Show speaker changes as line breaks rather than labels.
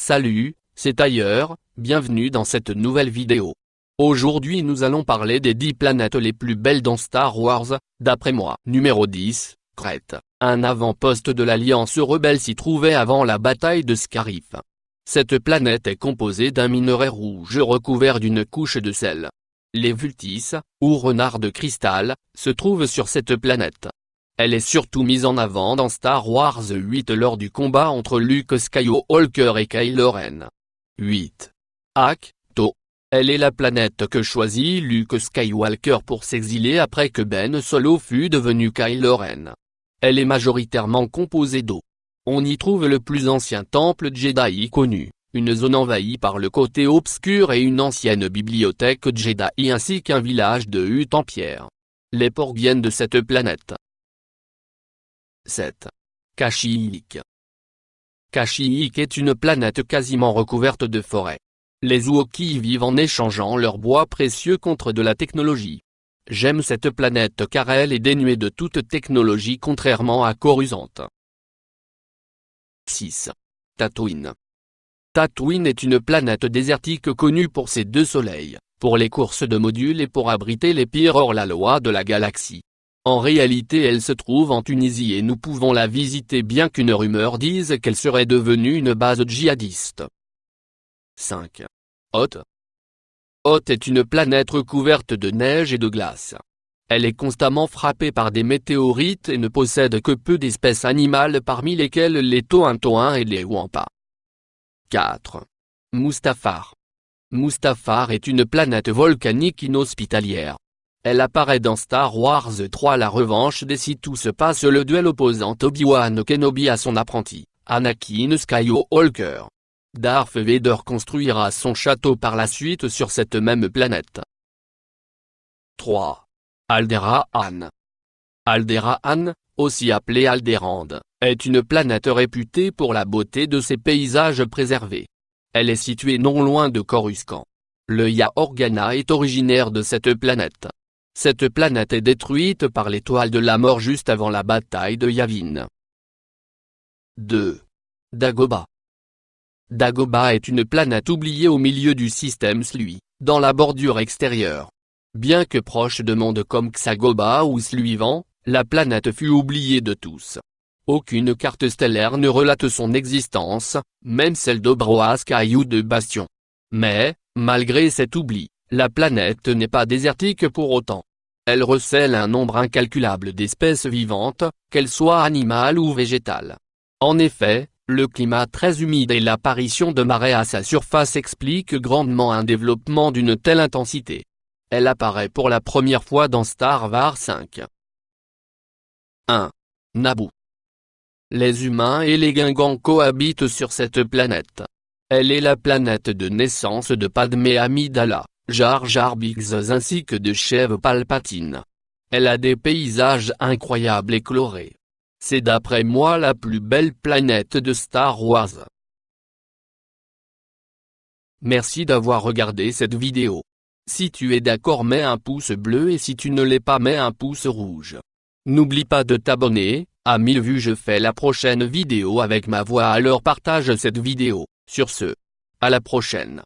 Salut, c'est Ailleurs, bienvenue dans cette nouvelle vidéo. Aujourd'hui nous allons parler des 10 planètes les plus belles dans Star Wars, d'après moi. Numéro 10, Crête. Un avant-poste de l'Alliance rebelle s'y trouvait avant la bataille de Scarif. Cette planète est composée d'un minerai rouge recouvert d'une couche de sel. Les Vultis, ou renards de cristal, se trouvent sur cette planète. Elle est surtout mise en avant dans Star Wars 8 lors du combat entre Luke Skywalker et Kylo Ren. 8. Ahch-To. Elle est la planète que choisit Luke Skywalker pour s'exiler après que Ben Solo fut devenu Kylo Ren. Elle est majoritairement composée d'eau. On y trouve le plus ancien temple Jedi connu, une zone envahie par le côté obscur et une ancienne bibliothèque Jedi ainsi qu'un village de huttes en pierre. Les porcs viennent de cette planète. 7. Kashyyyk. Kashyyyk est une planète quasiment recouverte de forêts. Les Wookiees y vivent en échangeant leur bois précieux contre de la technologie. J'aime cette planète car elle est dénuée de toute technologie contrairement à Coruscant. 6. Tatooine. Tatooine est une planète désertique connue pour ses 2 soleils, pour les courses de modules et pour abriter les pires hors-la-loi de la galaxie. En réalité elle se trouve en Tunisie et nous pouvons la visiter bien qu'une rumeur dise qu'elle serait devenue une base djihadiste. 5. Hoth. Hoth est une planète recouverte de neige et de glace. Elle est constamment frappée par des météorites et ne possède que peu d'espèces animales parmi lesquelles les Tointouins et les Wampas. 4. Mustafar. Mustafar est une planète volcanique inhospitalière. Elle apparaît dans Star Wars 3 La Revanche des Sith où se passe le duel opposant Obi-Wan Kenobi à son apprenti, Anakin Skywalker. Darth Vader construira son château par la suite sur cette même planète. 3. Alderaan. Alderaan, aussi appelée Alderaan, est une planète réputée pour la beauté de ses paysages préservés. Elle est située non loin de Coruscant. Le Ya Organa est originaire de cette planète. Cette planète est détruite par l'étoile de la mort juste avant la bataille de Yavin. 2. Dagobah. Dagobah est une planète oubliée au milieu du système Slui, dans la bordure extérieure. Bien que proche de mondes comme Xagobah ou Sluivan, la planète fut oubliée de tous. Aucune carte stellaire ne relate son existence, même celle d'Obroask-Eye ou de Bastion. Mais, malgré cet oubli, la planète n'est pas désertique pour autant. Elle recèle un nombre incalculable d'espèces vivantes, qu'elles soient animales ou végétales. En effet, le climat très humide et l'apparition de marées à sa surface expliquent grandement un développement d'une telle intensité. Elle apparaît pour la première fois dans Star Wars 5. 1. Naboo. Les humains et les Gungans cohabitent sur cette planète. Elle est la planète de naissance de Padmé Amidala, Jar Jar Binks ainsi que de Sheev Palpatine. Elle a des paysages incroyables et colorés. C'est d'après moi la plus belle planète de Star Wars. Merci d'avoir regardé cette vidéo. Si tu es d'accord mets un pouce bleu et si tu ne l'es pas mets un pouce rouge. N'oublie pas de t'abonner, à 1000 vues je fais la prochaine vidéo avec ma voix alors partage cette vidéo, sur ce. À la prochaine.